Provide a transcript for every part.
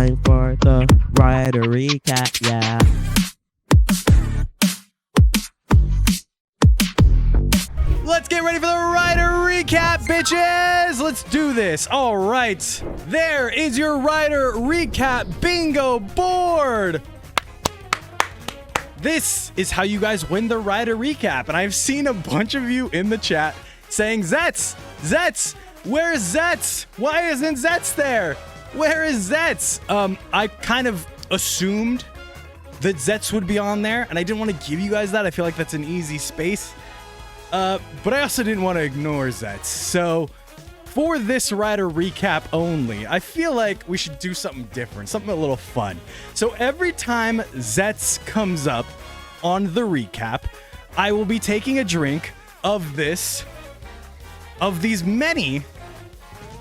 time for the rider recap, yeah. Let's get ready for the rider recap, bitches! Let's do this. All right, there is your rider recap bingo board. This is how you guys win the rider recap. And I've seen a bunch of you in the chat saying, Zeztz, where is Zeztz? Why isn't Zeztz there? Where is Zeztz? I kind of assumed that Zeztz would be on there, and I didn't want to give you guys that. I feel like that's an easy space. But I also didn't want to ignore Zeztz. So for this rider recap only, I feel like we should do something different, something a little fun. So every time Zeztz comes up on the recap, I will be taking a drink of these many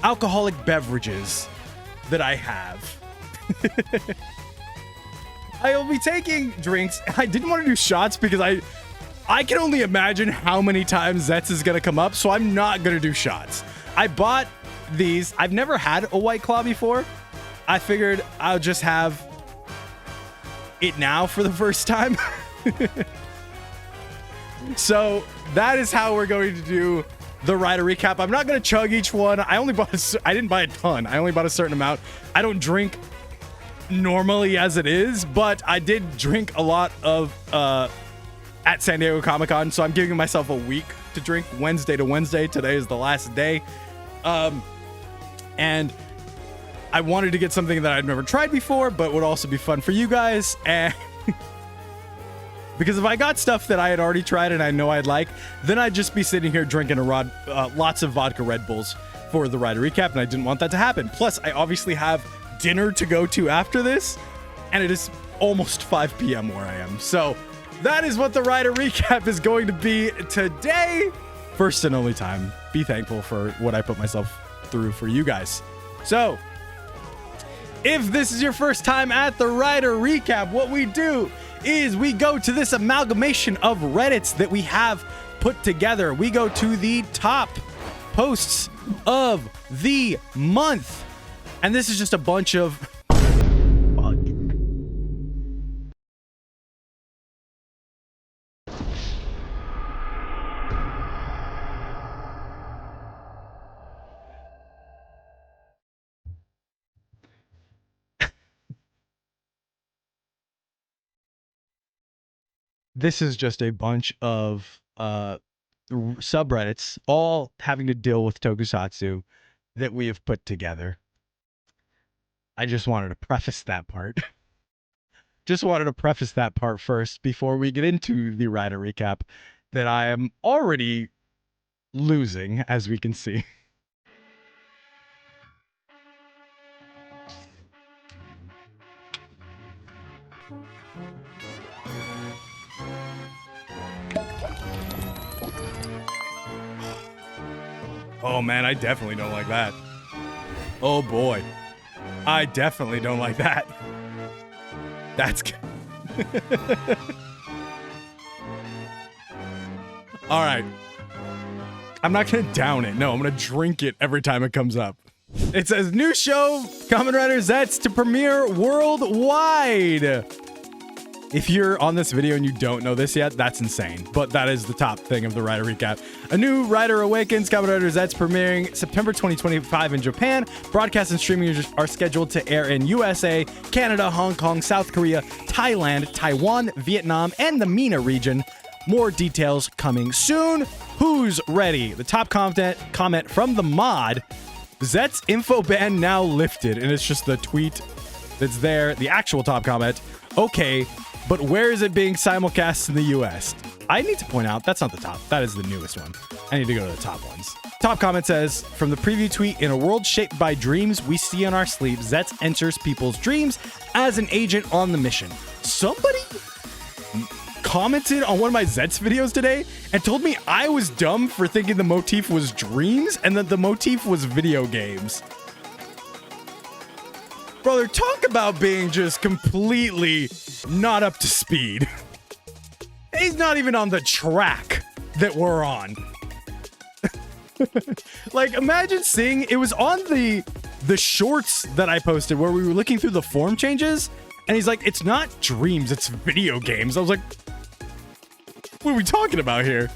alcoholic beverages that I have. I will be taking drinks. I didn't want to do shots because I can only imagine how many times Zeztz is going to come up, so I'm not going to do shots. I bought these. I've never had a White Claw before. I figured I'll just have it now for the first time. So that is how we're going to do the rider recap. I'm not going to chug each one. I didn't buy a ton. I only bought a certain amount. I don't drink normally as it is, but I did drink a lot of at San Diego Comic-Con, so I'm giving myself a week to drink Wednesday to Wednesday. Today is the last day. And I wanted to get something that I'd never tried before, but would also be fun for you guys. And because if I got stuff that I had already tried and I know I'd like, then I'd just be sitting here drinking lots of vodka Red Bulls for the rider recap, and I didn't want that to happen. Plus, I obviously have dinner to go to after this, and it is almost 5 p.m. where I am. So that is what the rider recap is going to be today. First and only time. Be thankful for what I put myself through for you guys. So, if this is your first time at the rider recap, what we do is we go to this amalgamation of Reddits that we have put together. We go to the top posts of the month. And this is just a bunch of... This is just a bunch of subreddits, all having to deal with tokusatsu that we have put together. I just wanted to preface that part. First before we get into the rider recap that I am already losing, as we can see. Oh man, I definitely don't like that. Oh boy. I definitely don't like that. That's good. All right. I'm not going to down it. No, I'm going to drink it every time it comes up. It says, new show, Kamen Rider Zeztz to premiere worldwide. If you're on this video and you don't know this yet, that's insane. But that is the top thing of the rider recap. A new rider awakens. Kamen Rider Zeztz premiering September 2025 in Japan. Broadcast and streaming are scheduled to air in USA, Canada, Hong Kong, South Korea, Thailand, Taiwan, Vietnam, and the MENA region. More details coming soon. Who's ready? The top comment from the mod. Zeztz info ban now lifted. And it's just the tweet that's there. The actual top comment. Okay. But where is it being simulcast in the US? I need to point out, that's not the top. That is the newest one. I need to go to the top ones. Top comment says, from the preview tweet, in a world shaped by dreams we see in our sleep, Zeztz enters people's dreams as an agent on the mission. Somebody commented on one of my Zeztz videos today and told me I was dumb for thinking the motif was dreams and that the motif was video games. Brother, talk about being just completely not up to speed. He's not even on the track that we're on. Like, imagine seeing, it was on the the shorts that I posted where we were looking through the form changes, and he's like, it's not dreams, it's video games. I was like, what are we talking about here?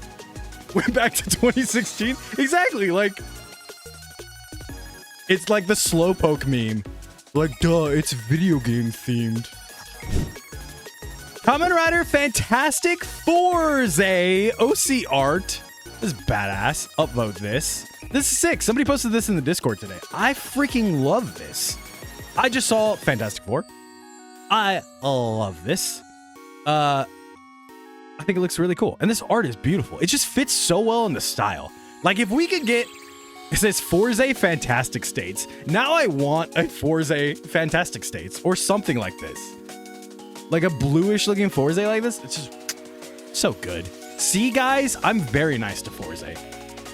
Went back to 2016. Exactly. Like, it's like the slowpoke meme. Like, duh, it's video game themed. Kamen Rider Fantastic For Zeztz OC art. This is badass. Upvote this. This is sick. Somebody posted this in the Discord today. I freaking love this. I just saw Fantastic Four. I love this. I think it looks really cool. And this art is beautiful. It just fits so well in the style. Like, if we could get... It says For Zeztz Fantastic States. Now I want a For Zeztz Fantastic States or something like this. Like a bluish looking For Zeztz like this. It's just so good. See, guys, I'm very nice to For Zeztz.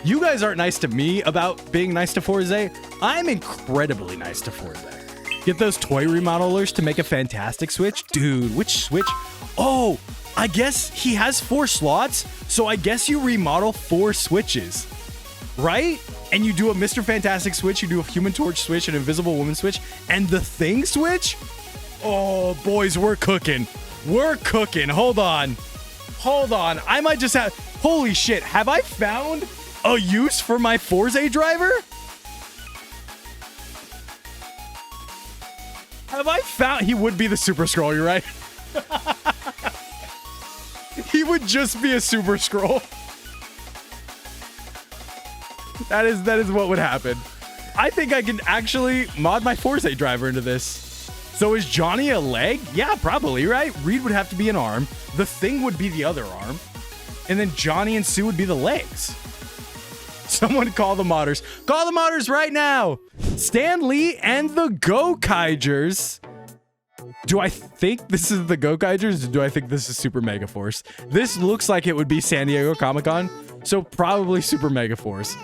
You guys aren't nice to me about being nice to For Zeztz. I'm incredibly nice to For Zeztz. Get those toy remodelers to make a fantastic Switch. Dude, which Switch? Oh, I guess he has 4 slots. So I guess you remodel 4 Switches, right? And you do a Mr. Fantastic Switch, you do a Human Torch Switch, an Invisible Woman Switch, and the Thing Switch? Oh, boys, we're cooking. We're cooking. Hold on. Hold on. I might just have... Holy shit. Have I found a use for my For Zeztz driver? Have I found... He would be the Super Scroll, you're right. He would just be a Super Scroll. That is what would happen. I think I can actually mod my For Zeztz driver into this. So is Johnny a leg? Yeah, probably, right? Reed would have to be an arm. The Thing would be the other arm. And then Johnny and Sue would be the legs. Someone call the modders. Call the modders right now. Stan Lee and the Go-Kaigers. Do I think this is the Go-Kaigers? Or do I think this is Super Mega Force? This looks like it would be San Diego Comic-Con. So probably Super Mega Force.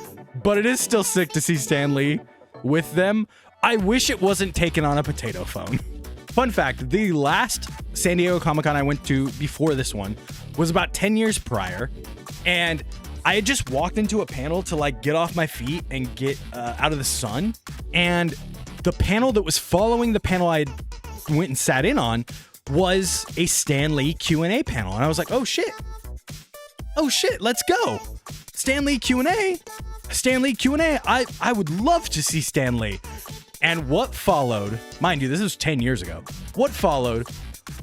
But it is still sick to see Stan Lee with them. I wish it wasn't taken on a potato phone. Fun fact, the last San Diego Comic-Con I went to before this one was about 10 years prior. And I had just walked into a panel to like get off my feet and get out of the sun. And the panel that was following the panel I went and sat in on was a Stan Lee Q&A panel. And I was like, oh shit. Oh shit, let's go. Stan Lee Q&A. Stan Lee Q&A. I would love to see Stan Lee. And what followed, mind you, this was 10 years ago. What followed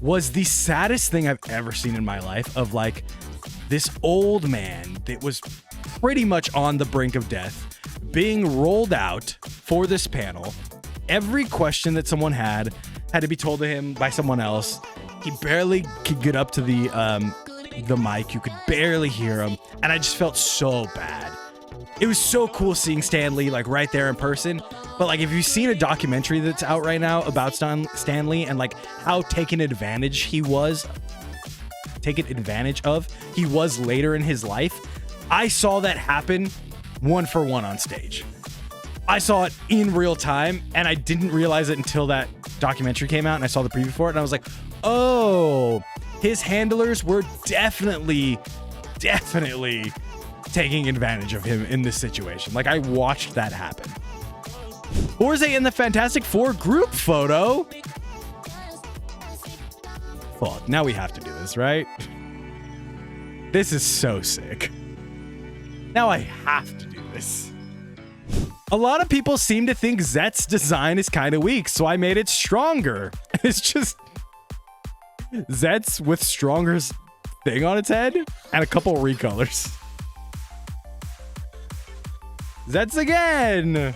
was the saddest thing I've ever seen in my life of like this old man that was pretty much on the brink of death being rolled out for this panel. Every question that someone had to be told to him by someone else. He barely could get up to the mic. You could barely hear him. And I just felt so bad. It was so cool seeing Stan Lee like right there in person. But like, if you've seen a documentary that's out right now about Stan Lee and like how taken advantage of he was later in his life, I saw that happen 1-for-1 on stage. I saw it in real time and I didn't realize it until that documentary came out and I saw the preview for it and I was like, oh, his handlers were definitely taking advantage of him in this situation. Like, I watched that happen. For Zeztz in the Fantastic Four group photo. Fuck, now we have to do this, right? This is so sick. Now I have to do this. A lot of people seem to think Zetz's design is kind of weak, so I made it stronger. It's just Zeztz with stronger thing on its head and a couple recolors. Zeztz again.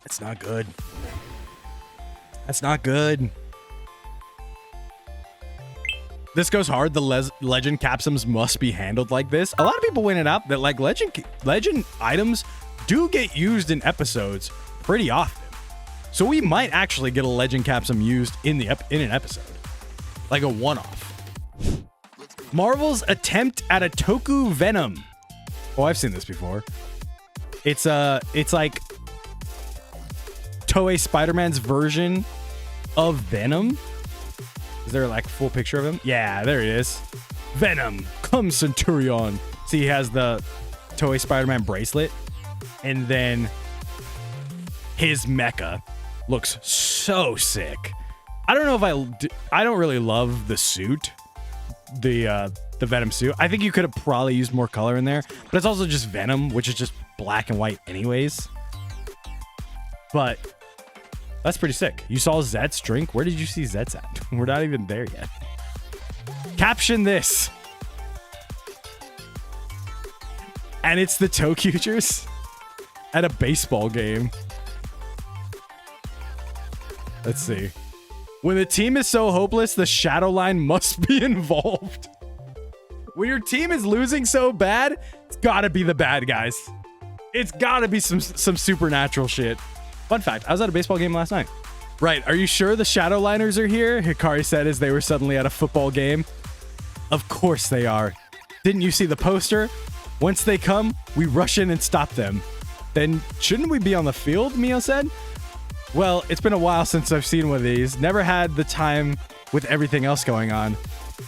That's not good. That's not good. This goes hard. The legend capsums must be handled like this. A lot of people pointed out that like legend items do get used in episodes pretty often. So we might actually get a legend capsum used in an episode, like a one-off. Marvel's attempt at a Toku Venom. Oh, I've seen this before. It's like Toei Spider-Man's version of Venom. Is there like a full picture of him? Yeah, there he is. Venom, come Centurion. See, he has the toy Spider-Man bracelet, and then his mecha looks so sick. I don't know if I don't really love the suit, the Venom suit. I think you could have probably used more color in there, but it's also just Venom, which is just black and white anyways. But that's pretty sick. You saw Zeztz drink? Where did you see Zeztz at? We're not even there yet. Caption this. And it's the Tokuchers at a baseball game. Let's see. When the team is so hopeless, the shadow line must be involved. When your team is losing so bad, it's gotta be the bad guys. It's gotta be some supernatural shit. Fun fact, I was at a baseball game last night. Right, are you sure the shadow liners are here? Hikari said as they were suddenly at a football game. Of course they are. Didn't you see the poster? Once they come, we rush in and stop them. Then shouldn't we be on the field, Mio said. Well, it's been a while since I've seen one of these. Never had the time with everything else going on.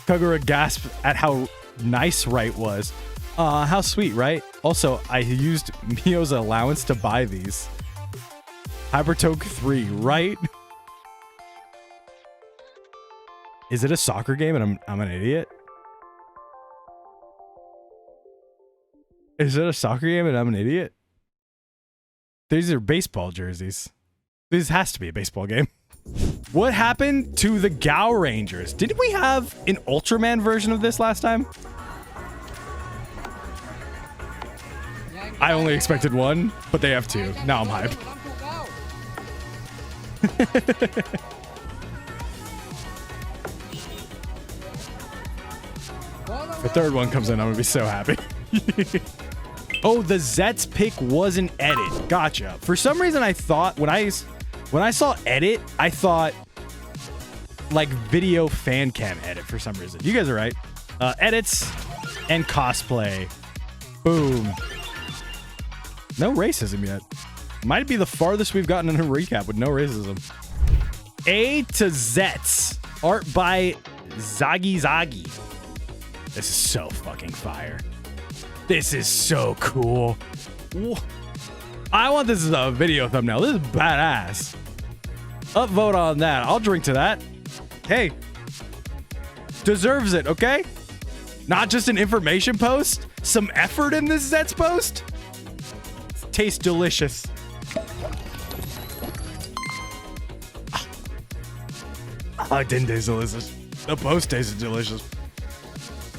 Kagura gasped at how nice Right was. How sweet, right? Also, I used Mio's allowance to buy these. Hypertoke 3, right? Is it a soccer game and I'm an idiot? Is it a soccer game and I'm an idiot? These are baseball jerseys. This has to be a baseball game. What happened to the Gao Rangers? Didn't we have an Ultraman version of this last time? I only expected one, but they have two. Now I'm hyped. The third one comes in, I'm gonna be so happy. Oh, the Zeztz pick was an edit. Gotcha. For some reason, I thought when I saw edit, I thought like video fan cam edit for some reason. You guys are right. Edits and cosplay. Boom. No racism yet. Might be the farthest we've gotten in a recap with no racism. A to Zeztz. Art by Zagi. This is so fucking fire. This is so cool. I want this as a video thumbnail. This is badass. Upvote on that. I'll drink to that. Hey. Deserves it, okay? Not just an information post. Some effort in this Zeztz post. Tastes delicious. It didn't taste delicious. The post tasted delicious.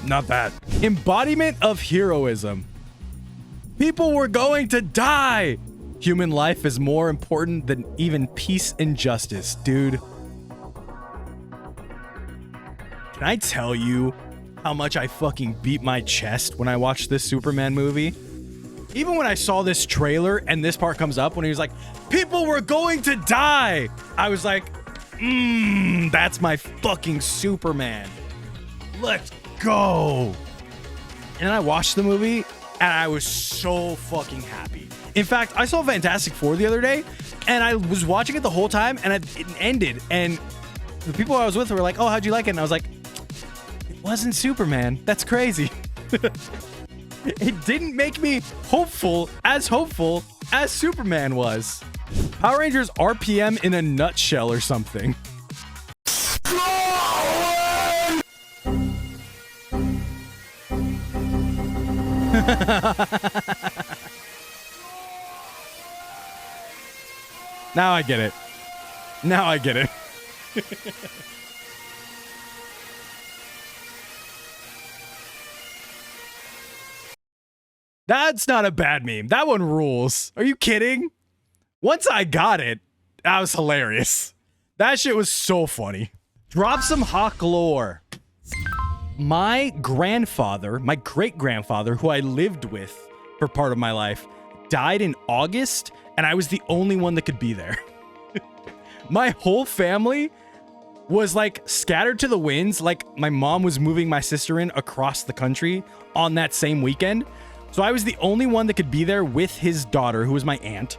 Not bad. Embodiment of heroism. People were going to die. Human life is more important than even peace and justice, dude. Can I tell you how much I fucking beat my chest when I watched this Superman movie? Even when I saw this trailer and this part comes up when he was like, people were going to die. I was like, that's my fucking Superman. Let's go. And I watched the movie and I was so fucking happy. In fact, I saw Fantastic Four the other day and I was watching it the whole time and it ended. And the people I was with were like, oh, how'd you like it? And I was like, it wasn't Superman. That's crazy. It didn't make me hopeful as Superman was. Power Rangers RPM in a nutshell or something. Now I get it. Now I get it. That's not a bad meme. That one rules. Are you kidding? Once I got it, that was hilarious. That shit was so funny. Drop some Hawk lore. My grandfather, my great-grandfather, who I lived with for part of my life, died in August, and I was the only one that could be there. My whole family was like scattered to the winds. Like my mom was moving my sister in across the country on that same weekend. So I was the only one that could be there with his daughter, who was my aunt.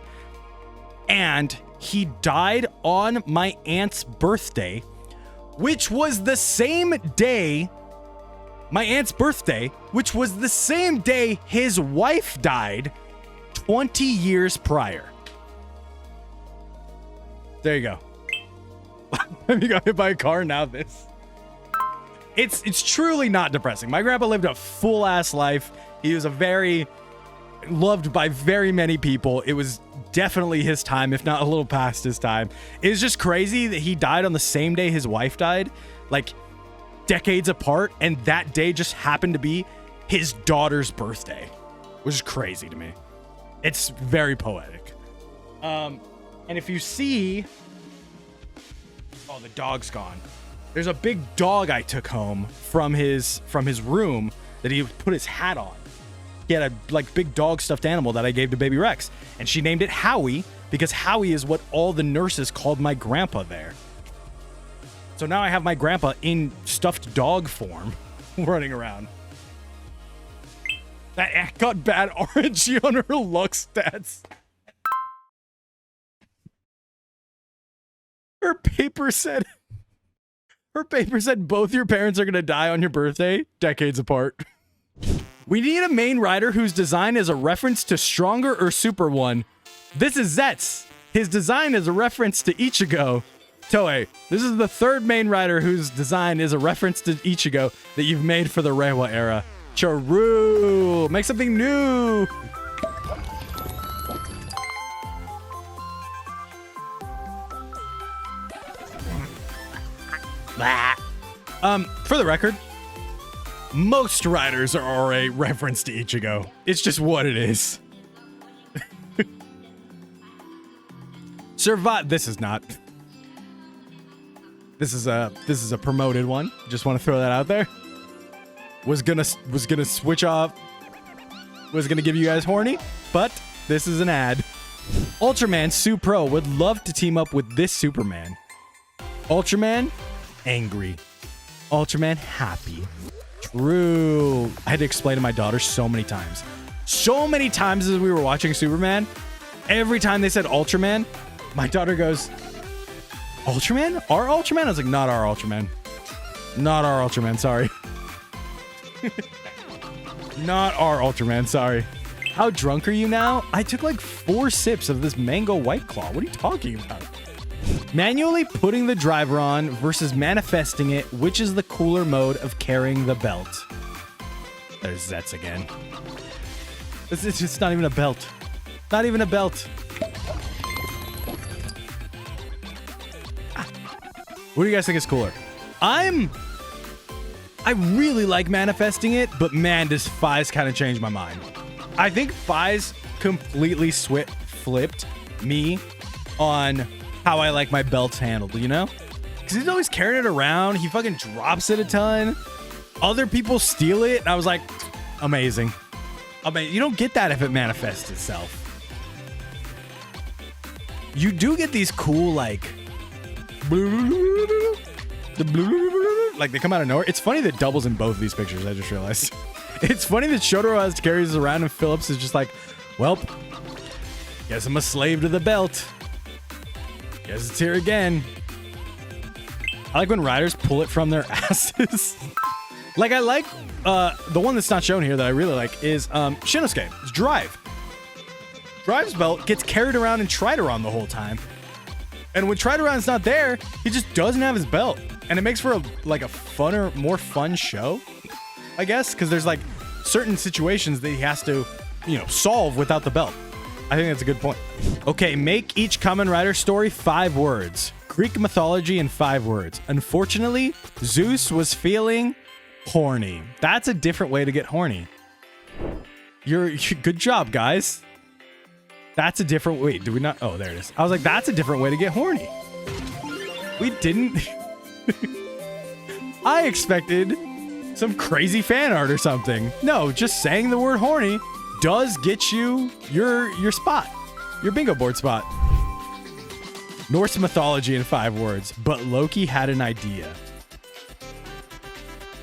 And he died on my aunt's birthday, which was the same day my aunt's birthday, which was the same day his wife died 20 years prior. There you go. Have you got hit by a car? Now this. It's truly not depressing. My grandpa lived a full ass life. He was a very loved by very many people. It was definitely his time, if not a little past his time. It was just crazy that he died on the same day his wife died, like decades apart, and that day just happened to be his daughter's birthday, which is crazy to me. It's very poetic. And if you see, oh, the dog's gone. There's a big dog I took home from his room that he put his hat on. He had a like big dog stuffed animal that I gave to baby Rex, and she named it Howie because Howie is what all the nurses called my grandpa there. So now I have my grandpa in stuffed dog form running around. That aunt got bad RNG on her luck stats. Her paper said both your parents are gonna die on your birthday, decades apart. We need a main rider whose design is a reference to Stronger or Super One. This is Zeztz. His design is a reference to Ichigo. Toei, this is the third main rider whose design is a reference to Ichigo that you've made for the Reiwa era. Charu! Make something new! For the record, most riders are a reference to Ichigo. It's just what it is. Survive. This is not. This is a promoted one. Just want to throw that out there. Was gonna switch off. Was gonna give you guys horny, but this is an ad. Ultraman Supro would love to team up with this Superman. Ultraman angry. Ultraman happy. True. I had to explain to my daughter so many times. So many times as we were watching Superman, every time they said Ultraman, my daughter goes, Ultraman? Our Ultraman? I was like, not our Ultraman. Not our Ultraman, sorry. Not our Ultraman, sorry. How drunk are you now? I took like 4 sips of this mango White Claw. What are you talking about? Manually putting the driver on versus manifesting it, which is the cooler mode of carrying the belt? There's Zeztz again. It's not even a belt. Not even a belt. What do you guys think is cooler? I really like manifesting it, but man, does Fies kind of change my mind. I think Fies completely flipped me on how I like my belts handled, you know? Because he's always carrying it around. He fucking drops it a ton. Other people steal it. And I was like, amazing. I mean, you don't get that if it manifests itself. You do get these cool, like they come out of nowhere. It's funny that doubles in both of these pictures, I just realized. It's funny that Shotaro carries around and Phillips is just like, well, guess I'm a slave to the belt. Guess it's here again. I like when riders pull it from their asses. Like, I like the one that's not shown here that I really like is Shinosuke. It's Drive. Drive's belt gets carried around in Trideron the whole time. And when Trideron's not there, he just doesn't have his belt. And it makes for a funner, more fun show, I guess, because there's like certain situations that he has to, solve without the belt. I think that's a good point. Okay, make each Kamen Rider story 5 words. Greek mythology in 5 words. Unfortunately, Zeus was feeling horny. That's a different way to get horny. You're good job, guys. That's a different... Wait, do we not... Oh, there it is. I was like, that's a different way to get horny. We didn't... I expected some crazy fan art or something. No, just saying the word horny does get you your spot. Your bingo board spot. Norse mythology in 5 words, but Loki had an idea.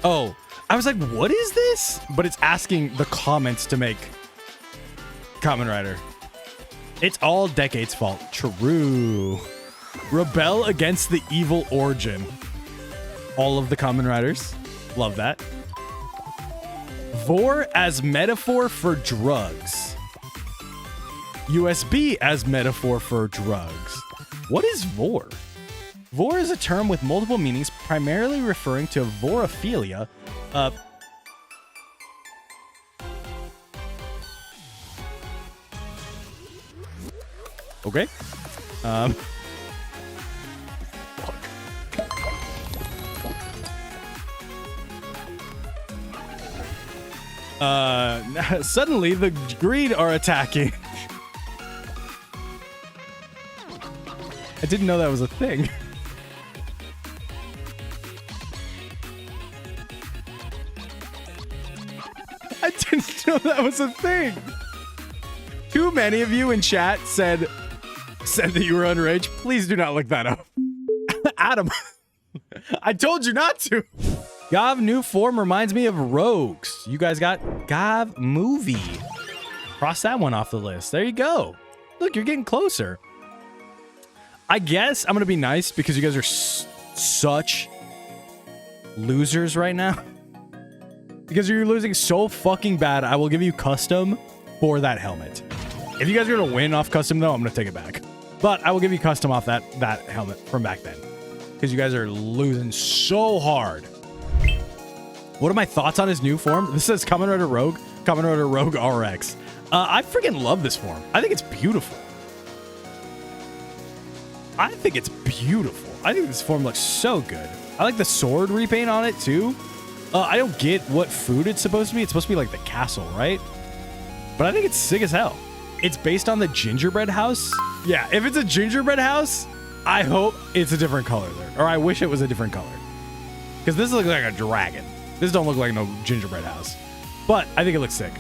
Oh, I was like, what is this? But it's asking the comments to make Kamen Rider. It's all Decade's fault. True. Rebel against the evil origin. All of the Kamen Riders. Love that. Vor as metaphor for drugs. USB as metaphor for drugs. What is vor? Vor is a term with multiple meanings, primarily referring to vorophilia. Okay. Suddenly the greed are attacking. I didn't know that was a thing. I didn't know that was a thing. Too many of you in chat said that you were underage. Please do not look that up. Adam, I told you not to. Gav new form reminds me of rogues. You guys got Gav movie. Cross that one off the list. There you go. Look, you're getting closer. I guess I'm going to be nice because you guys are such losers right now. Because you're losing so fucking bad, I will give you custom for that helmet. If you guys are going to win off custom, though, I'm going to take it back. But I will give you custom off that helmet from back then. Because you guys are losing so hard. What are my thoughts on his new form? This says Kamen Rider Rogue. Kamen Rider Rogue RX. I freaking love this form. I think it's beautiful. I think it's beautiful. I think this form looks so good. I like the sword repaint on it, too. I don't get what food it's supposed to be. It's supposed to be like the castle, right? But I think it's sick as hell. It's based on the gingerbread house. Yeah, if it's a gingerbread house, I hope it's a different color there. Or I wish it was a different color. Because this looks like a dragon. This don't look like no gingerbread house. But I think it looks sick.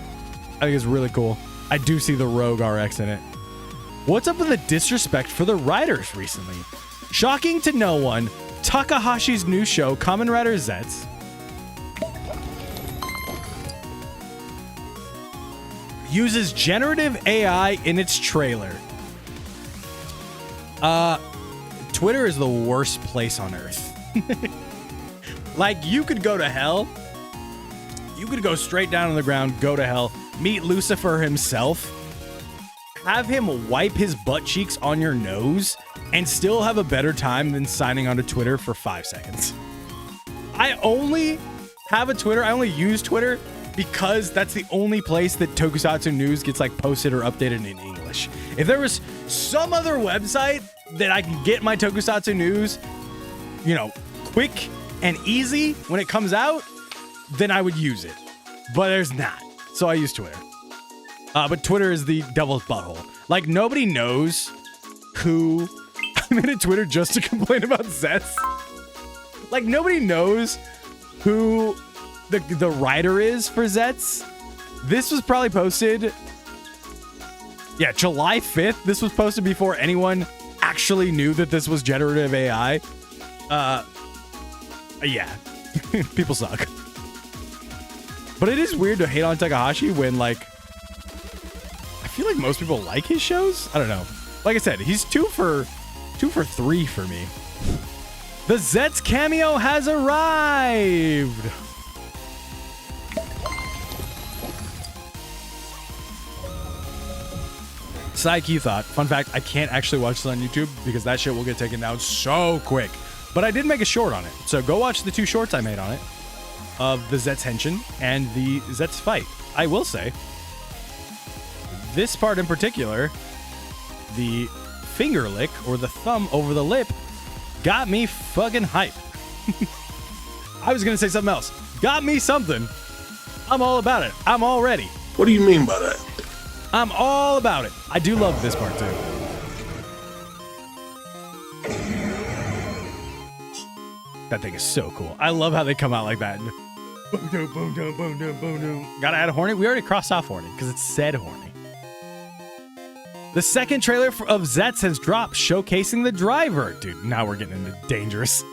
I think it's really cool. I do see the Rogue RX in it. What's up with the disrespect for the riders recently? Shocking to no one, Takahashi's new show, Kamen Rider Zeztz, uses generative AI in its trailer. Twitter is the worst place on earth. Like, you could go to hell. You could go straight down on the ground, go to hell, meet Lucifer himself, have him wipe his butt cheeks on your nose, and still have a better time than signing onto Twitter for 5 seconds. I only have a Twitter. I only use Twitter because that's the only place that Tokusatsu news gets like posted or updated in English. If there was some other website that I can get my Tokusatsu news, you know, quick and easy when it comes out, then I would use it. But there's not. So I use Twitter. But Twitter is the devil's butthole. Like, nobody knows who... I made a Twitter just to complain about Zeztz. Like, nobody knows who the writer is for Zeztz. This was probably posted... Yeah, July 5th. This was posted before anyone actually knew that this was generative AI. Yeah. People suck. But it is weird to hate on Takahashi when, like... I feel like most people like his shows. I don't know. Like I said, he's 2 for 3 for me. The Zeztz cameo has arrived. Psych, you thought. Fun fact, I can't actually watch this on YouTube because that shit will get taken down so quick. But I did make a short on it. So go watch the 2 shorts I made on it of the Zeztz Henshin and the Zeztz fight. I will say, this part in particular, the finger lick or the thumb over the lip, got me fucking hype. I was going to say something else. Got me something. I'm all about it. I'm all ready. What do you mean by that? I'm all about it. I do love this part too. That thing is so cool. I love how they come out like that. Boom, boom, boom, boom, boom, boom, boom, boom. Gotta add a horny. We already crossed off horny because it said horny. The second trailer of Zeztz has dropped, showcasing the driver. Dude, now we're getting into dangerous.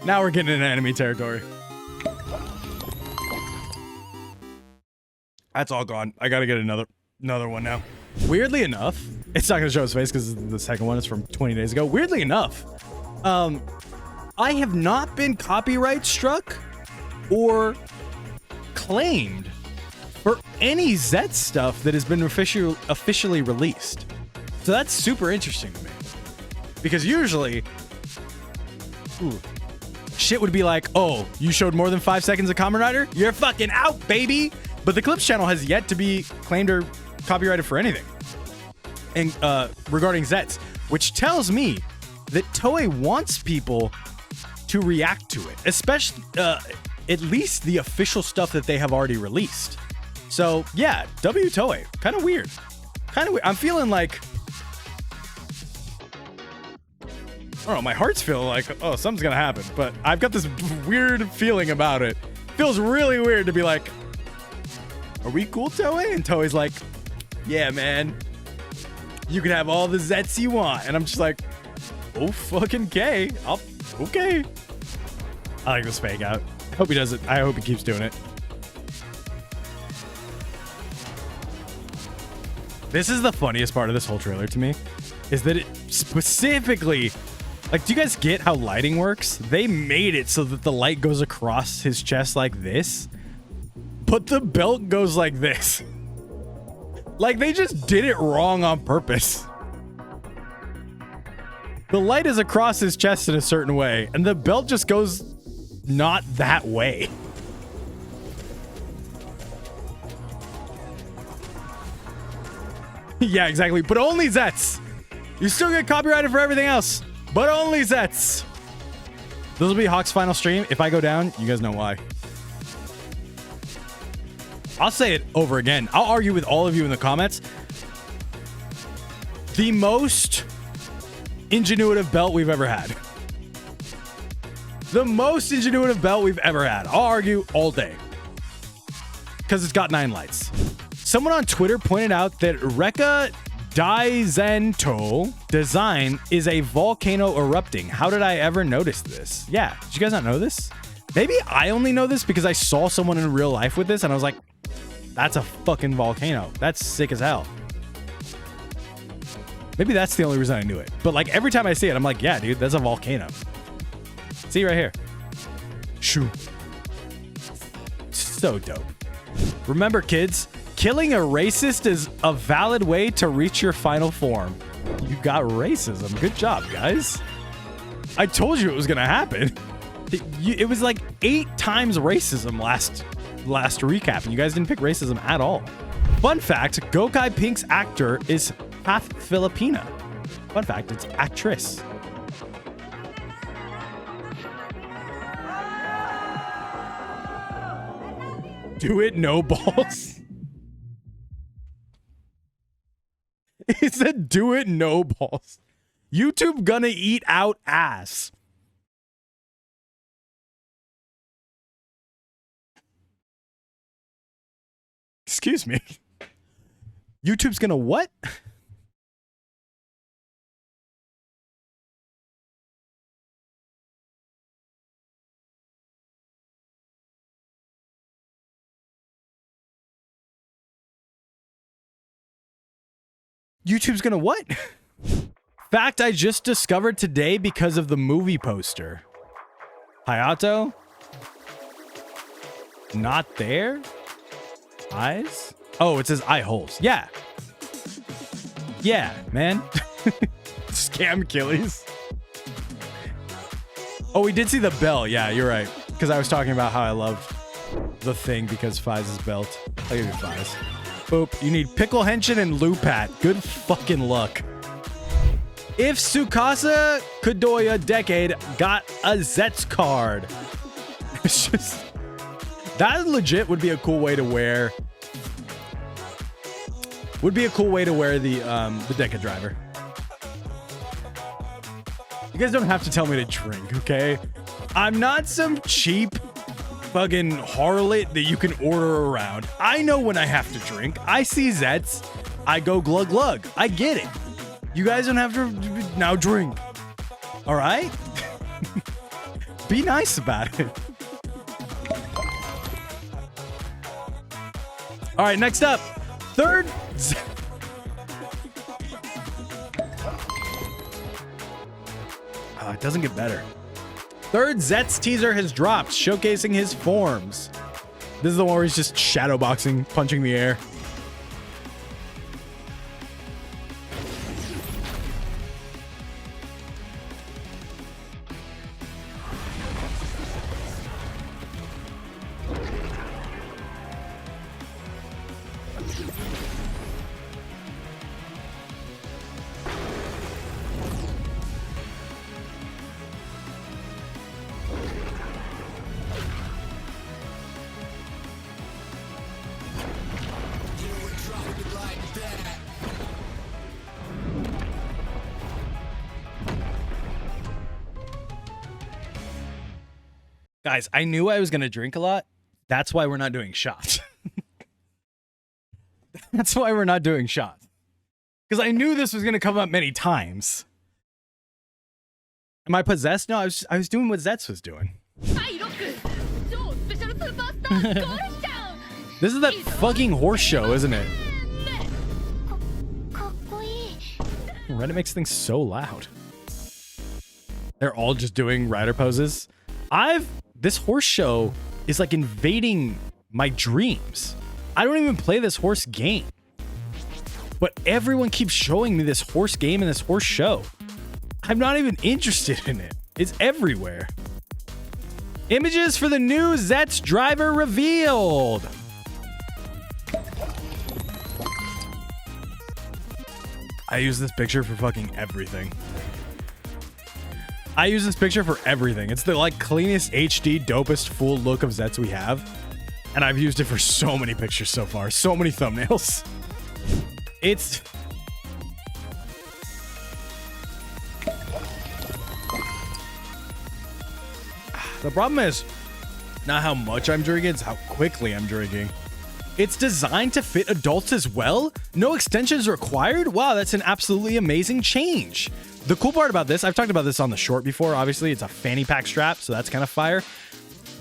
Now we're getting into enemy territory. That's all gone. I gotta get another one now. Weirdly enough, it's not gonna show his face because the second one is from 20 days ago. Weirdly enough, I have not been copyright struck or claimed for any Zeztz stuff that has been officially released. So that's super interesting to me. Because usually, shit would be like, oh, you showed more than 5 seconds of Kamen Rider? You're fucking out, baby! But the Clips channel has yet to be claimed or copyrighted for anything. And regarding Zeztz, which tells me that Toei wants people to react to it, especially at least the official stuff that they have already released. So yeah, W Toei, kind of weird. I'm feeling like, I don't know, my heart's feeling like, oh, something's gonna happen, but I've got this weird feeling about it. Feels really weird to be like, are we cool, Toei? And Toei's like, yeah, man, you can have all the Zeztz you want. And I'm just like, oh, fucking okay. Okay. I like this fake out. I hope he does it. I hope he keeps doing it. This is the funniest part of this whole trailer to me, is that it specifically, like, do you guys get how lighting works? They made it so that the light goes across his chest like this, but the belt goes like this. Like, they just did it wrong on purpose. The light is across his chest in a certain way, and the belt just goes not that way. Yeah, exactly. But only Zeztz. You still get copyrighted for everything else, but only Zeztz. This will be Hawk's final stream. If I go down, you guys know why. I'll say it over again. I'll argue with all of you in the comments. The most ingenuitive belt we've ever had. The most ingenuitive belt we've ever had. I'll argue all day. Because it's got 9 lights. Someone on Twitter pointed out that Rekka Daizento design is a volcano erupting. How did I ever notice this? Yeah, did you guys not know this? Maybe I only know this because I saw someone in real life with this and I was like, that's a fucking volcano. That's sick as hell. Maybe that's the only reason I knew it. But like every time I see it, I'm like, yeah, dude, that's a volcano. See right here. Shoo. So dope. Remember, kids, killing a racist is a valid way to reach your final form. You got racism. Good job, guys. I told you it was going to happen. It was like 8 times racism last recap, and you guys didn't pick racism at all. Fun fact, Gokai Pink's actor is half Filipina. Fun fact, it's actress. Do it, no balls. He said, do it, no balls. YouTube gonna eat out ass. Excuse me. YouTube's gonna what? YouTube's gonna what? Fact I just discovered today because of the movie poster. Hayato? Not there? Eyes? Oh, it says eye holes. Yeah. Yeah, man. Scam killies. Oh, we did see the bell. Yeah, you're right. Because I was talking about how I loved the thing because Fize's belt. I'll give you Fize. Boop. You need Pickle Henshin and Lupat. Good fucking luck. If Tsukasa Kudoya Decade got a Zeztz card. It's just... That legit would be a cool way to wear... Would be a cool way to wear the Deca driver. You guys don't have to tell me to drink, okay? I'm not some cheap fucking harlot that you can order around. I know when I have to drink. I see Zeztz, I go glug glug. I get it. You guys don't have to now drink. All right? Be nice about it. All right, next up. Third... it doesn't get better. Third Zeztz teaser has dropped, showcasing his forms. This is the one where he's just shadow boxing, punching the air. Guys, I knew I was going to drink a lot. That's why we're not doing shots. That's why we're not doing shots. Because I knew this was going to come up many times. Am I possessed? No, I was doing what Zeztz was doing. This is that fucking horse show, isn't it? Reddit makes things so loud. They're all just doing rider poses. This horse show is like invading my dreams. I don't even play this horse game. But everyone keeps showing me this horse game and this horse show. I'm not even interested in it. It's everywhere. Images for the new Zeztz driver revealed. I use this picture for fucking everything. I use this picture for everything. It's the like cleanest HD, dopest full look of Zeztz we have. And I've used it for so many pictures so far. So many thumbnails. It's... The problem is not how much I'm drinking, it's how quickly I'm drinking. It's designed to fit adults as well. No extensions required. Wow, that's an absolutely amazing change. The cool part about this, I've talked about this on the short before. Obviously, it's a fanny pack strap, so that's kind of fire.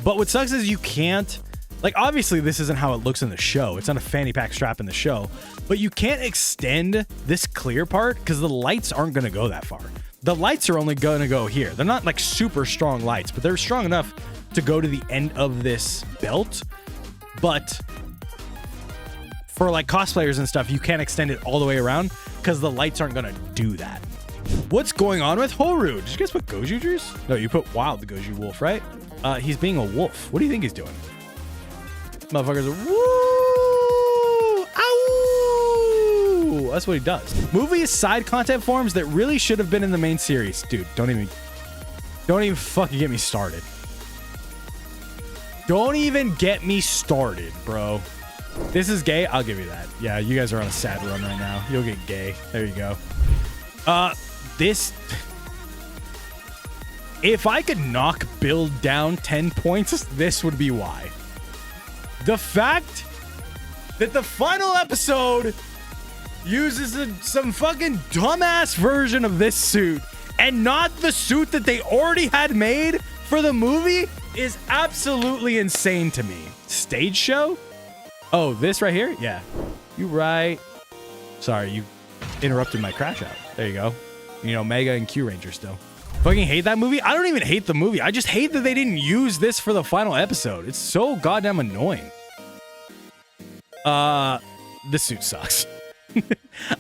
But what sucks is you can't, like, obviously this isn't how it looks in the show. It's not a fanny pack strap in the show, but you can't extend this clear part because the lights aren't going to go that far. The lights are only going to go here. They're not like super strong lights, but they're strong enough to go to the end of this belt. But for like cosplayers and stuff, you can't extend it all the way around because the lights aren't going to do that. What's going on with Horu? Did you guys put Goju juice? No, you put Wild, the Goju wolf, right? He's being a wolf. What do you think he's doing? Motherfuckers are woo! Ow! That's what he does. Movie is side content forms that really should have been in the main series. Dude, don't even fucking get me started. Don't even get me started, bro. This is gay. I'll give you that. Yeah, you guys are on a sad run right now. You'll get gay. There you go. If I could knock build down 10 points, this would be why. The fact that the final episode uses some fucking dumbass version of this suit and not the suit that they already had made for the movie is absolutely insane to me. Stage show? Oh, this right here? Yeah. You right. Sorry, you interrupted my crash out. There you go. You know, Mega and Q Ranger still. Fucking hate that movie? I don't even hate the movie. I just hate that they didn't use this for the final episode. It's so goddamn annoying. This suit sucks.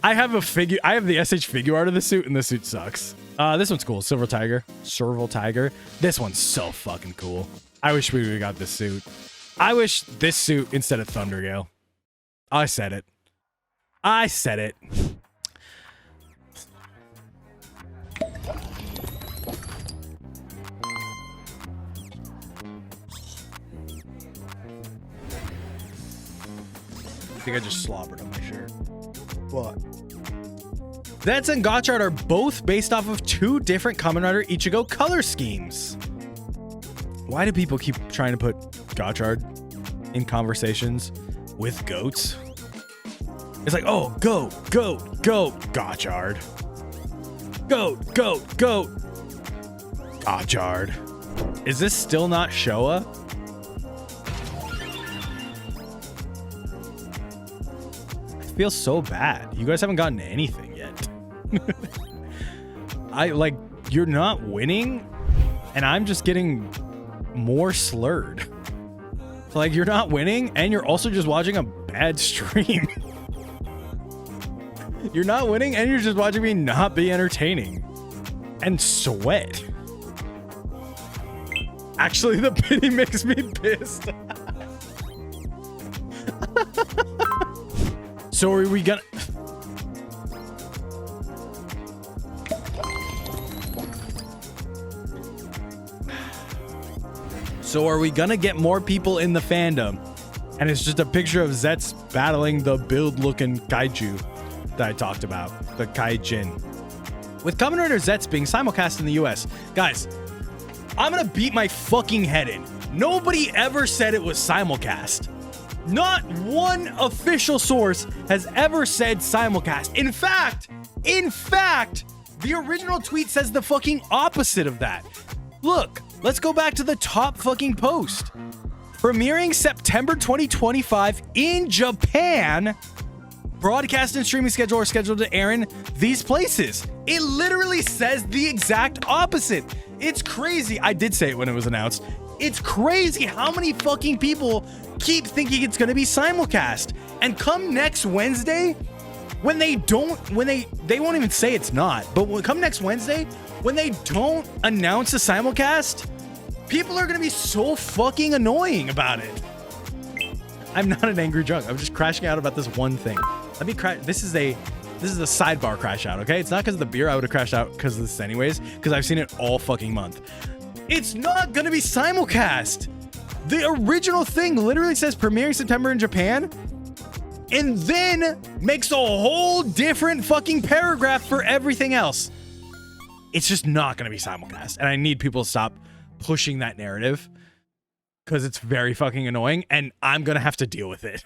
I have the SH figure art of the suit, and the suit sucks. This one's cool. Silver Tiger. Serval Tiger. This one's so fucking cool. I wish we would've got this suit. I wish this suit instead of Thundergale. I said it. I said it. I think I just slobbered on my shirt. What? Zeztz and Gotchard are both based off of two different Kamen Rider Ichigo color schemes. Why do people keep trying to put Gotchard in conversations with goats? It's like, oh, goat, Gotchard. Goat, Gotchard. Is this still not Showa? I feel so bad. You guys haven't gotten anything yet. You're not winning, and I'm just getting more slurred. So like, you're not winning, and you're also just watching a bad stream. You're not winning, and you're just watching me not be entertaining and sweat. Actually, the pity makes me pissed. So are we gonna... So are we gonna get more people in the fandom? And it's just a picture of Zeztz battling the build-looking kaiju that I talked about, the Kaijin. With Kamen Rider Zeztz being simulcast in the US, guys, I'm gonna beat my fucking head in. Nobody ever said it was simulcast. Not one official source has ever said simulcast. In fact, the original tweet says the fucking opposite of that. Look, let's go back to the top fucking post. Premiering September 2025 in Japan. Broadcast and streaming schedule are scheduled to air in these places. It literally says the exact opposite. It's crazy. I did say it when it was announced. It's crazy how many fucking people keep thinking it's going to be simulcast. And come next Wednesday, when they won't even say it's not, but come next Wednesday, when they don't announce a simulcast, people are going to be so fucking annoying about it. I'm not an angry drunk. I'm just crashing out about this one thing. Let me crash. This is a sidebar crash out, okay? It's not because of the beer. I would have crashed out because of this anyways, because I've seen it all fucking month. It's not going to be simulcast. The original thing literally says premiering September in Japan, and then makes a whole different fucking paragraph for everything else. It's just not going to be simulcast, and I need people to stop pushing that narrative because it's very fucking annoying, and I'm going to have to deal with it.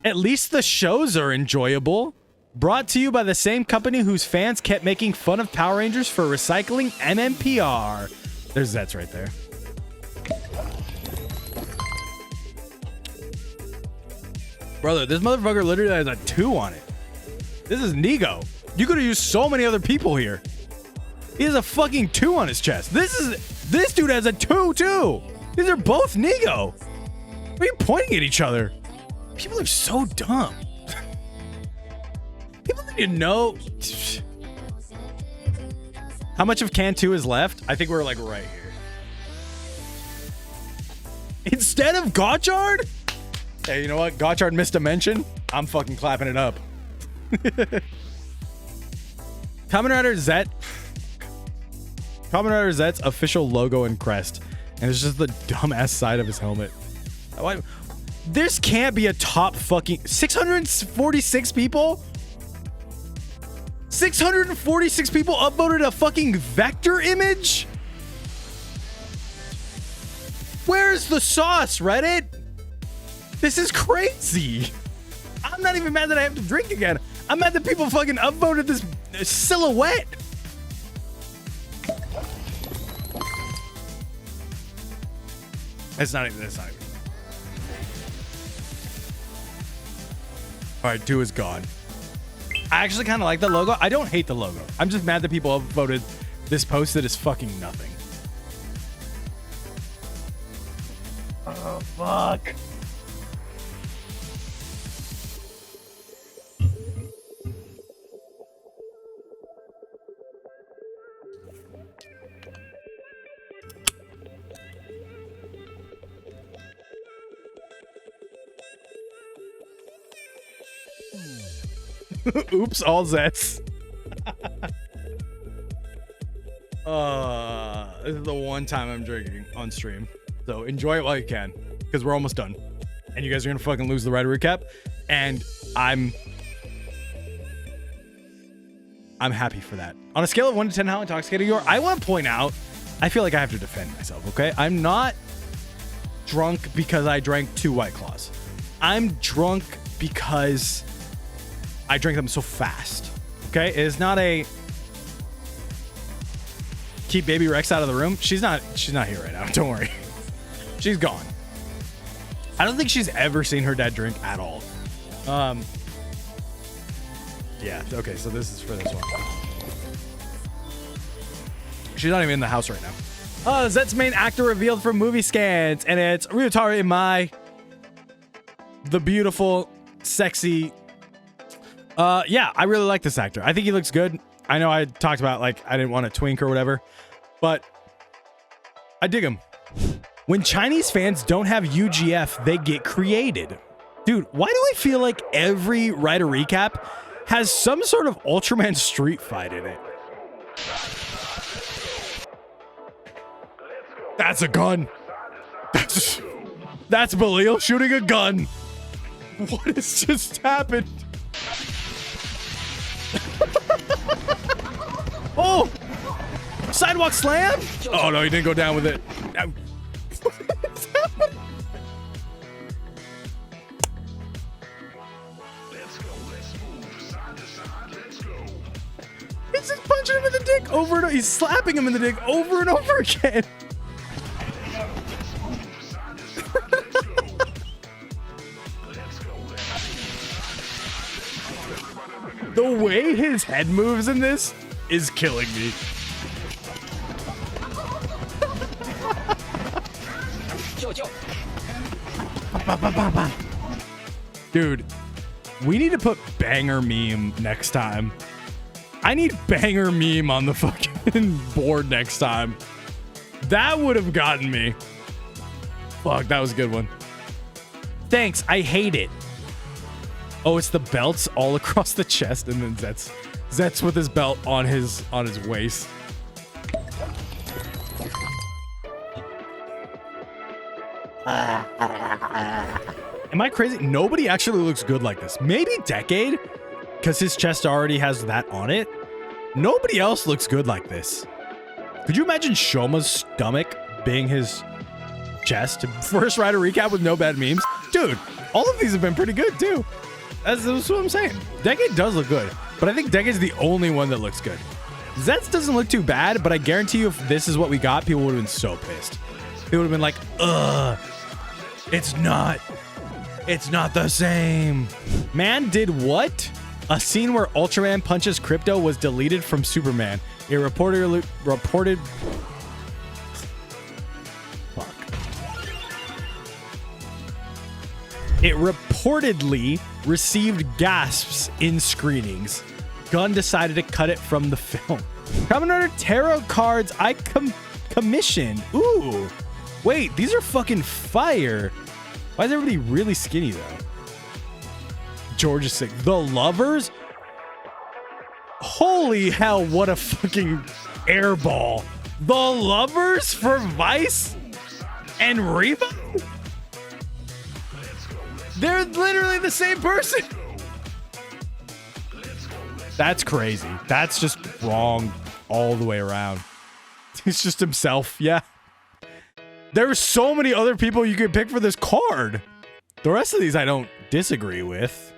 At least the shows are enjoyable. Brought to you by the same company whose fans kept making fun of Power Rangers for recycling MMPR. There's Zeztz right there. Brother, this motherfucker literally has a 2 on it. This is Nego. You could have used so many other people here. He has a fucking 2 on his chest. This dude has a 2 too. These are both Nego. Why are you pointing at each other? People are so dumb. People need to know. How much of Can 2 is left? I think we're like right here. Instead of Gotchard? Hey, you know what? Gotchard missed a mention. I'm fucking clapping it up. Kamen Rider Zett's official logo and crest. And it's just the dumbass side of his helmet. Why? This can't be a top fucking 646 people? 646 people upvoted a fucking vector image? Where's the sauce, Reddit? This is crazy. I'm not even mad that I have to drink again. I'm mad that people fucking upvoted this silhouette. It's not even. All right, 2 is gone. I actually kind of like the logo. I don't hate the logo. I'm just mad that people voted this post that is fucking nothing. Oh, fuck. Oops, all Zeztz. This is the one time I'm drinking on stream. So enjoy it while you can, because we're almost done. And you guys are gonna fucking lose the Rider recap. And I'm happy for that. On a scale of 1 to 10, how intoxicated you are, I want to point out, I feel like I have to defend myself, okay? I'm not drunk because I drank 2 White Claws. I'm drunk because I drank them so fast. Okay, it is not a keep baby Rex out of the room. She's not here right now. Don't worry. She's gone. I don't think she's ever seen her dad drink at all. Yeah, okay, so this is for this one. She's not even in the house right now. Zezt's main actor revealed from movie scans, and it's Ryutaro Imai, the beautiful, sexy. Yeah, I really like this actor. I think he looks good. I know I talked about like I didn't want to twink or whatever, but I dig him. When Chinese fans don't have UGF, they get created. Dude, why do I feel like every writer recap has some sort of Ultraman street fight in it? That's a gun. That's Belial shooting a gun. What has just happened? Oh! Sidewalk slam? Oh no, he didn't go down with it. He's just punching him in the dick over and over. He's slapping him in the dick over and over again. The way his head moves in this is killing me. Dude, we need to put banger meme next time. I need banger meme on the fucking board next time. That would have gotten me. Fuck, that was a good one. Thanks, I hate it. Oh, it's the belts all across the chest, and then Zeztz with his belt on his waist. Am I crazy? Nobody actually looks good like this. Maybe Decade, because his chest already has that on it. Nobody else looks good like this. Could you imagine Shoma's stomach being his chest? First Rider recap with no bad memes. Dude, all of these have been pretty good too. That's what I'm saying. Decade does look good, but I think Decade's the only one that looks good. Zeztz doesn't look too bad, but I guarantee you if this is what we got, people would have been so pissed. They would have been like, ugh, it's not the same. Man did what? A scene where Ultraman punches Crypto was deleted from Superman. It reported. Fuck. It reportedly received gasps in screenings. Gunn decided to cut it from the film. Coming under tarot cards I commissioned. Ooh. Wait, these are fucking fire. Why is everybody really skinny though? George is sick. The Lovers? Holy hell, what a fucking airball. The Lovers for Vice and Reba? They're literally the same person. That's crazy. That's just wrong all the way around. He's just himself. Yeah. There's so many other people you could pick for this card. The rest of these I don't disagree with.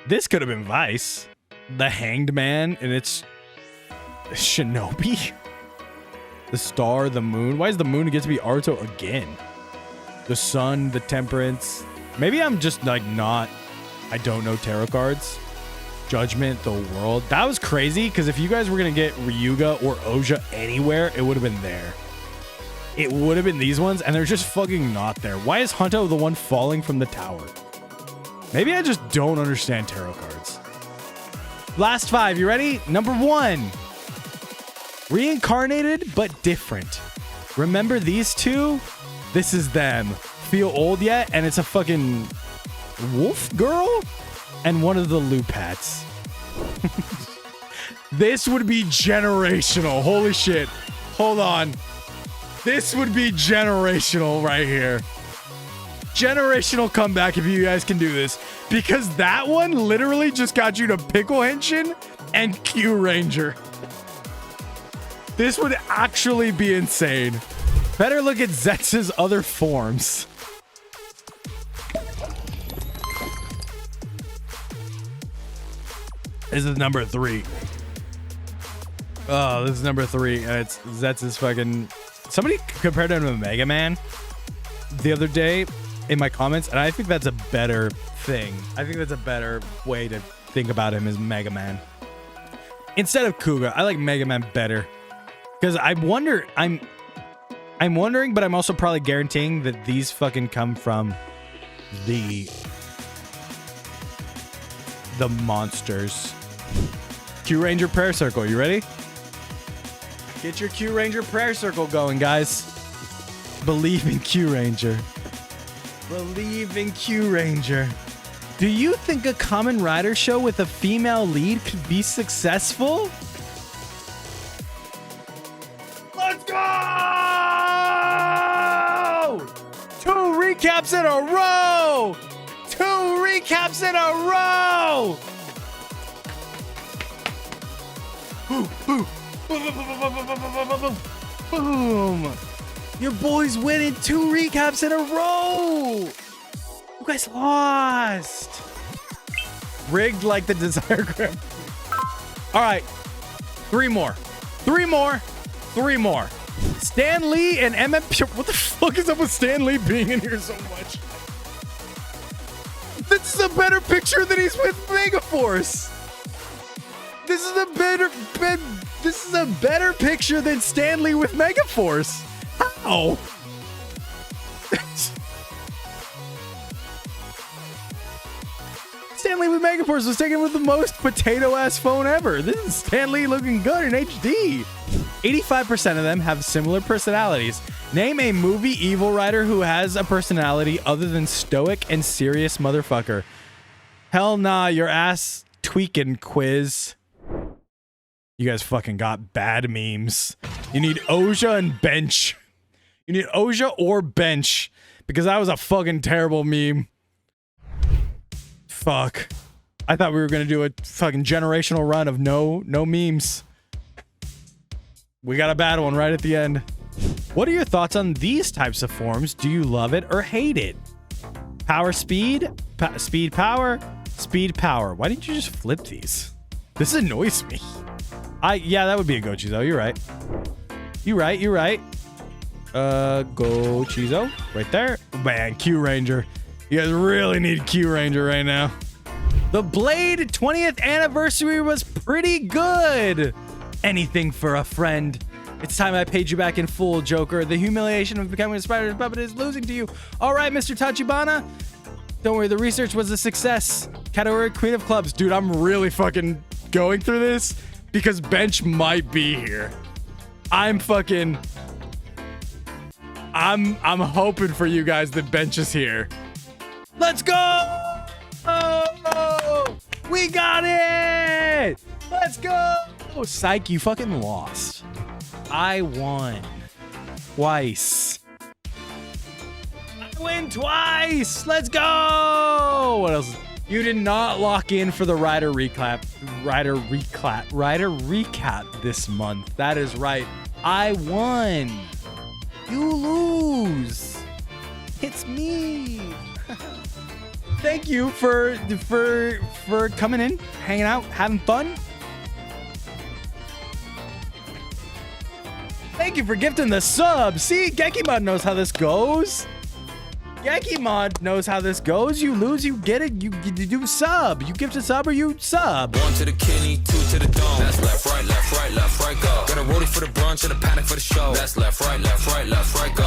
This could have been Vice. The Hanged Man, and it's Shinobi. The Star, the Moon. Why does the Moon get to be Aruto again? The Sun, the Temperance. Maybe I'm just like not, I don't know tarot cards. Judgment, the World. That was crazy because if you guys were going to get Ryuga or Oja anywhere, it would have been there. It would have been these ones, and they're just fucking not there. Why is Hunto the one falling from the tower? Maybe I just don't understand tarot cards. Last 5, you ready? Number 1. Reincarnated, but different. Remember these two? This is them. Feel old yet? And it's a fucking wolf girl and one of the Lupats. This would be generational. Holy shit. Hold on. This would be generational right here. Generational comeback if you guys can do this. Because that one literally just got you to Pickle Henshin and Q Ranger. This would actually be insane. Better look at Zetz's other forms. This is number 3. Oh, this is number 3. And it's Zetz's fucking... Somebody compared him to Mega Man the other day in my comments, and I think that's a better thing. I think that's a better way to think about him as Mega Man. Instead of Kuga, I like Mega Man better. Because I wonder, I'm wondering, but I'm also probably guaranteeing that these fucking come from the monsters. Q Ranger prayer circle. You ready? Get your Q Ranger prayer circle going, guys. Believe in Q Ranger. Believe in Q Ranger. Do you think a Kamen Rider show with a female lead could be successful? Let's go! 2 recaps in a row! 2 recaps in a row! Boom! Your boys winning 2 recaps in a row! You guys lost! Rigged like the Desire Grip. All right, 3 more. 3 more. 3 more. Stan Lee and MM. What the fuck is up with Stan Lee being in here so much? This is a better picture than he's with Megaforce. This is a better picture than Stan Lee with Megaforce. How? Stan Lee with Megaforce was taken with the most potato-ass phone ever. This is Stan Lee looking good in HD. 85% of them have similar personalities. Name a movie Evil Rider who has a personality other than stoic and serious motherfucker. Hell nah, your ass tweaking quiz. You guys fucking got bad memes. You need Oja and Bench. You need Oja or Bench. Because that was a fucking terrible meme. Fuck. I thought we were gonna do a fucking generational run of no memes. We got a bad one right at the end. What are your thoughts on these types of forms? Do you love it or hate it? Power speed? Speed power? Speed power. Why didn't you just flip these? This annoys me. Yeah, that would be a Go-Chizo. You're right. You're right. Go-Chizo. Right there. Man, Q Ranger. You guys really need Q Ranger right now. The Blade 20th anniversary was pretty good. Anything for a friend. It's time I paid you back in full, Joker. The humiliation of becoming a spider's puppet is losing to you. All right, Mr. Tachibana. Don't worry, the research was a success. Category Queen of Clubs. Dude, I'm really fucking going through this because Bench might be here. I'm hoping for you guys that Bench is here. Let's go! Oh, we got it! Let's go! Oh, psych, you fucking lost. I won. Twice. I win twice! Let's go! What else? You did not lock in for the Rider recap this month. That is right. I won. You lose. It's me. Thank you for coming in, hanging out, having fun. Thank you for gifting the sub. See, Gekimon knows how this goes. Gekimon knows how this goes. You lose, you get it. You do sub. You gift a sub or you sub. 1 to the kidney, 2 to the dome. That's left, right, go. Got a rollie for the brunch and a panic for the show. That's left, right, go.